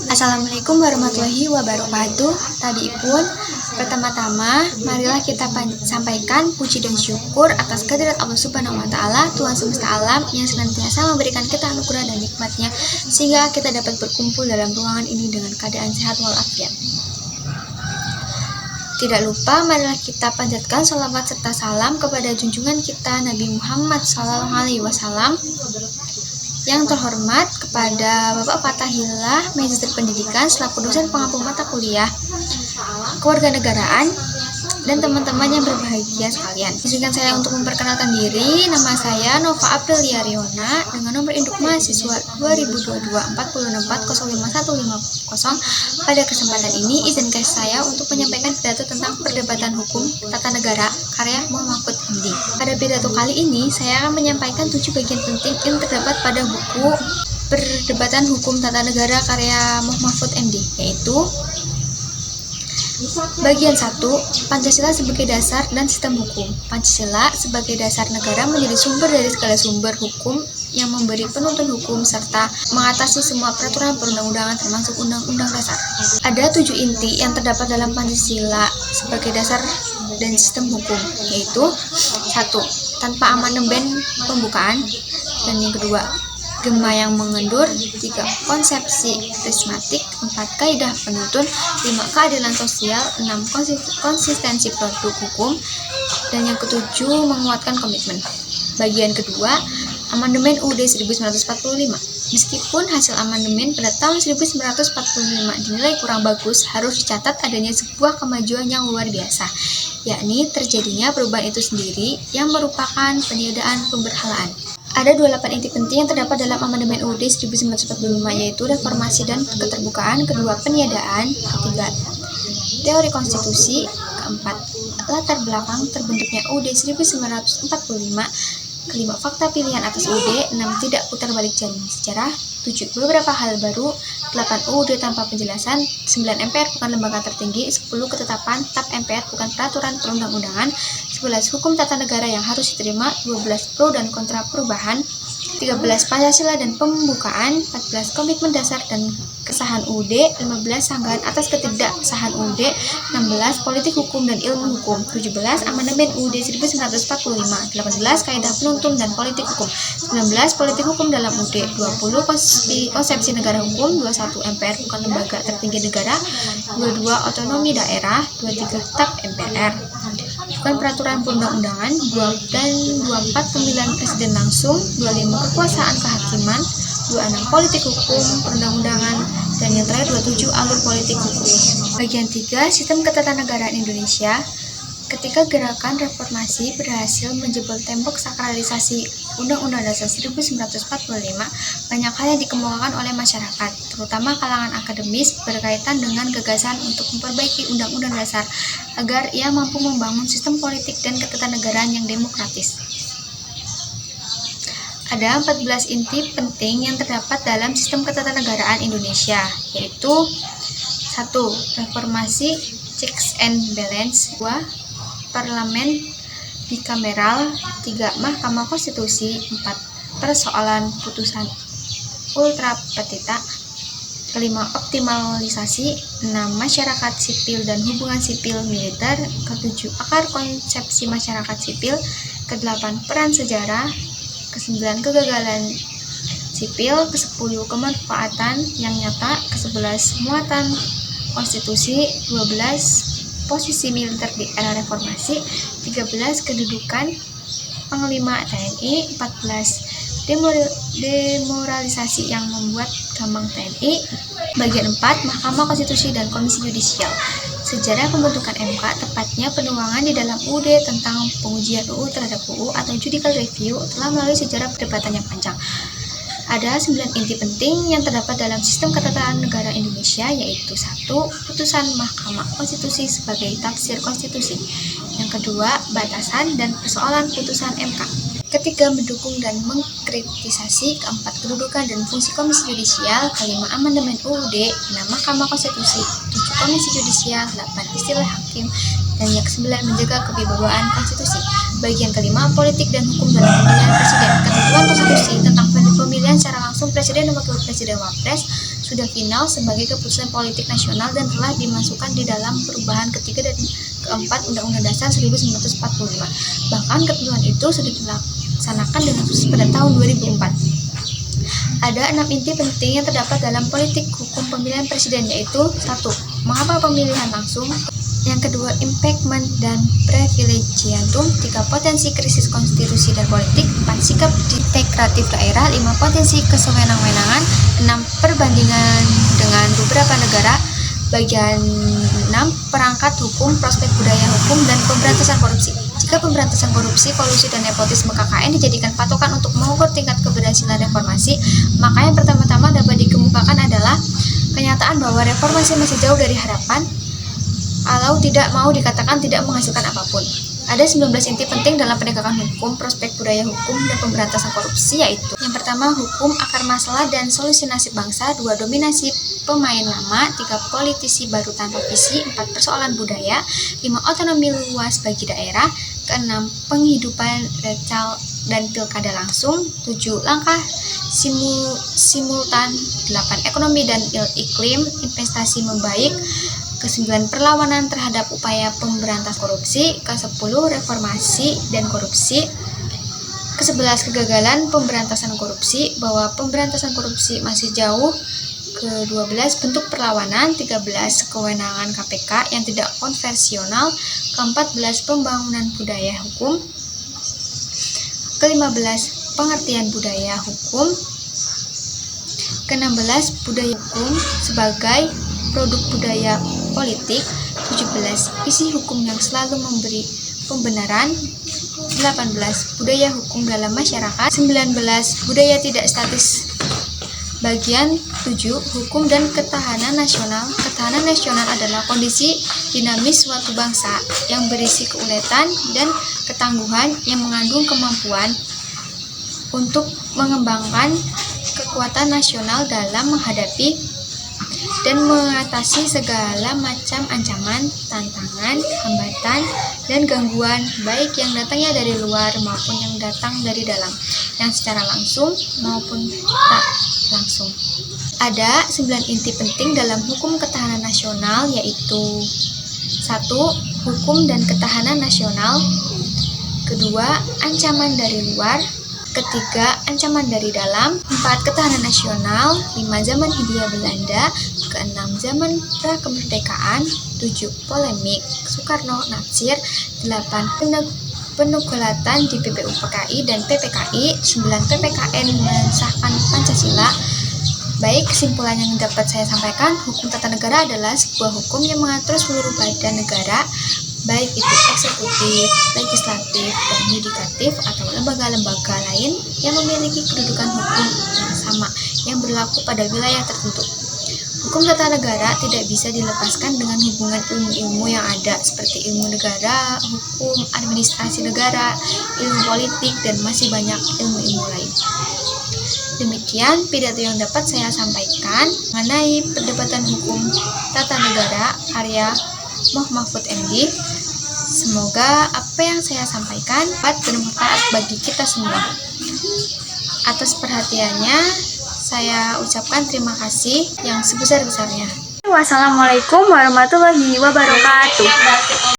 Assalamualaikum warahmatullahi wabarakatuh. Tadi pun pertama-tama marilah kita sampaikan puji dan syukur atas kehadirat Allah Subhanahu wa taala, Tuhan semesta alam yang senantiasa memberikan kita anugerah dan nikmatnya sehingga kita dapat berkumpul dalam ruangan ini dengan keadaan sehat walafiat. Tidak lupa marilah kita panjatkan sholawat serta salam kepada junjungan kita Nabi Muhammad SAW. Yang terhormat kepada Bapak Fatahillah, Magister Pendidikan selaku dosen pengampu mata kuliah Kewarganegaraan, dan teman-teman yang berbahagia sekalian. Izinkan saya untuk memperkenalkan diri. Nama saya Nova Aprilia Riona dengan nomor induk mahasiswa 2022-404-05150. Pada kesempatan ini, izinkan saya untuk menyampaikan pidato tentang perdebatan hukum tata negara karya Mahfud MD. Pada pidato kali ini, saya akan menyampaikan 7 bagian penting yang terdapat pada buku Perdebatan Hukum Tata Negara karya Mahfud MD, yaitu bagian 1, Pancasila sebagai dasar dan sistem hukum. Pancasila sebagai dasar negara menjadi sumber dari segala sumber hukum yang memberi penuntun hukum serta mengatasi semua peraturan perundang-undangan termasuk undang-undang dasar. Ada 7 inti yang terdapat dalam Pancasila sebagai dasar dan sistem hukum, yaitu 1. Tanpa amandemen pembukaan, dan yang kedua, Gema yang mengendur, 3. Konsepsi prismatik, 4. Kaidah penuntun, 5. Keadilan sosial, 6. Konsistensi produk hukum, dan yang ke-7 menguatkan komitmen. Bagian kedua, Amandemen UUD 1945. Meskipun hasil amandemen pada tahun 1945 dinilai kurang bagus, harus dicatat adanya sebuah kemajuan yang luar biasa, yakni terjadinya perubahan itu sendiri yang merupakan peniadaan pemberhalaan. Ada 28 inti penting yang terdapat dalam Amandemen UUD 1945, yaitu reformasi dan keterbukaan, kedua peniadaan, ketiga teori konstitusi, keempat latar belakang terbentuknya UUD 1945, kelima fakta pilihan atas UUD, 6 tidak putar balik jarum sejarah, 7 beberapa hal baru, 8 UUD tanpa penjelasan, 9 MPR bukan lembaga tertinggi, 10 ketetapan TAP MPR bukan peraturan perundang-undangan, 11 hukum tata negara yang harus diterima, 12 pro dan kontra perubahan, 13 Pancasila dan pembukaan, 14 komitmen dasar dan kesahan UUD, 15 sanggahan atas ketidaksahan UUD, 16 politik hukum dan ilmu hukum, 17 amandemen UUD 1945, 18 kaidah penuntun dan politik hukum, 19 politik hukum dalam UUD, 20 konsepsi negara hukum, 21 MPR bukan lembaga tertinggi negara, 22 otonomi daerah, 23 TAP MPR bukan peraturan perundang-undangan, 24 pemilihan presiden langsung, 25 kekuasaan kehakiman, 26 politik hukum perundang-undangan, dan yang terakhir 27 alur politik hukum. Bagian 3, sistem ketatanegaraan Indonesia. Ketika gerakan reformasi berhasil menjebol tembok sakralisasi Undang-Undang Dasar 1945, banyak hal yang dikemukakan oleh masyarakat, terutama kalangan akademis, berkaitan dengan gagasan untuk memperbaiki Undang-Undang Dasar agar ia mampu membangun sistem politik dan ketatanegaraan yang demokratis. Ada 14 inti penting yang terdapat dalam sistem ketatanegaraan Indonesia, yaitu 1. Reformasi checks and balance, 2. Parlemen bikameral, 3. Mahkamah Konstitusi, 4. Persoalan putusan ultra petita, 5. Optimalisasi, 6. Masyarakat sipil dan hubungan sipil militer, 7. Akar konsepsi masyarakat sipil, 8. Peran sejarah, 9. Kegagalan sipil, 10. Kemanfaatan yang nyata, 11. Muatan konstitusi, 12. Posisi militer di era reformasi, 13. Kedudukan Panglima TNI, 14. Demoralisasi yang membuat gamang TNI. Bagian 4, Mahkamah Konstitusi dan Komisi Yudisial. Sejarah pembentukan MK, tepatnya penuangan di dalam UUD tentang pengujian UU terhadap UU atau judicial review telah melalui sejarah perdebatan yang panjang. Ada 9 inti penting yang terdapat dalam sistem ketatanegaraan Indonesia, yaitu 1. Putusan Mahkamah Konstitusi sebagai tafsir konstitusi. Yang kedua, batasan dan persoalan putusan MK. Ketiga, mendukung dan mengkritisasi. Keempat, kedudukan dan fungsi Komisi Yudisial. Kelima, amandemen UUD. 6. Mahkamah Konstitusi. 7. Komisi Yudisial. 8. Istilah hakim. Dan yang ke-9, menjaga kewibawaan konstitusi. Bagian kelima, politik dan hukum dalam pemilihan presiden. Ketentuan konstitusi tentang pemilihan secara langsung presiden dan wakil presiden Wapres sudah final sebagai keputusan politik nasional dan telah dimasukkan di dalam perubahan ketiga dan keempat Undang-Undang Dasar 1945. Bahkan ketentuan itu sudah dilaksanakan dengan khusus pada tahun 2004. Ada 6 inti penting yang terdapat dalam politik hukum pemilihan presiden, yaitu 1. Mengapa pemilihan langsung? Yang kedua, impeachment dan privilegiatum. 3. Potensi krisis konstitusi dan politik. 4. Sikap integratif daerah. 5. Potensi kesewenang-wenangan. 6. Perbandingan dengan beberapa negara. Bagian 6. Perangkat hukum, prospek budaya hukum, dan pemberantasan korupsi. Jika pemberantasan korupsi, kolusi, dan nepotisme KKN dijadikan patokan untuk mengukur tingkat keberhasilan reformasi, maka yang pertama-tama dapat dikemukakan adalah kenyataan bahwa reformasi masih jauh dari harapan, kalau tidak mau dikatakan tidak menghasilkan apapun. Ada 19 inti penting dalam penegakan hukum, prospek budaya hukum, dan pemberantasan korupsi, yaitu yang pertama, hukum akar masalah dan solusi nasib bangsa. 2. Dominasi pemain lama. 3. Politisi baru tanpa visi. 4. Persoalan budaya. 5. Otonomi luas bagi daerah. 6. Penghidupan recal dan pilkada langsung. 7. Langkah simultan. 8. Ekonomi dan iklim, investasi membaik. Ke-9. Perlawanan terhadap upaya pemberantasan korupsi. Ke-10. Reformasi dan korupsi. Ke-11. Kegagalan pemberantasan korupsi, bahwa pemberantasan korupsi masih jauh. Ke-12. Bentuk perlawanan. 13. Kewenangan KPK yang tidak konvensional. Ke-14. Pembangunan budaya hukum. Ke-15. Pengertian budaya hukum. Ke-16. Budaya hukum sebagai produk budaya politik. 17. Isi hukum yang selalu memberi pembenaran. 18. Budaya hukum dalam masyarakat. 19. Budaya tidak statis. Bagian 7. Hukum dan ketahanan nasional. Ketahanan nasional adalah kondisi dinamis suatu bangsa yang berisi keuletan dan ketangguhan yang mengandung kemampuan untuk mengembangkan kekuatan nasional dalam menghadapi dan mengatasi segala macam ancaman, tantangan, hambatan, dan gangguan, baik yang datangnya dari luar maupun yang datang dari dalam, yang secara langsung maupun tak langsung. Ada 9 inti penting dalam hukum ketahanan nasional, yaitu 1. Hukum dan ketahanan nasional. 2. Ancaman dari luar. 3. Ancaman dari dalam. 4. Ketahanan nasional. 5. Zaman Hindia Belanda. 6. Zaman pra-kemerdekaan. 7. Polemik Soekarno-Natsir. 8. Penugalatan di PPU PKI dan PPKI. 9. PPKN mensahkan Pancasila. Baik, kesimpulan yang dapat saya sampaikan, hukum tata negara adalah sebuah hukum yang mengatur seluruh badan negara, baik itu eksekutif, legislatif, dan yudikatif, atau lembaga-lembaga lain yang memiliki kedudukan hukum yang sama, yang berlaku pada wilayah tertentu. Hukum tata negara tidak bisa dilepaskan dengan hubungan ilmu-ilmu yang ada, seperti ilmu negara, hukum, administrasi negara, ilmu politik, dan masih banyak ilmu-ilmu lain. Demikian pidato yang dapat saya sampaikan mengenai perdebatan hukum tata negara karya Moh Mahfud MD. Semoga apa yang saya sampaikan dapat bermanfaat bagi kita semua. Atas perhatiannya, saya ucapkan terima kasih yang sebesar-besarnya. Wassalamualaikum warahmatullahi wabarakatuh.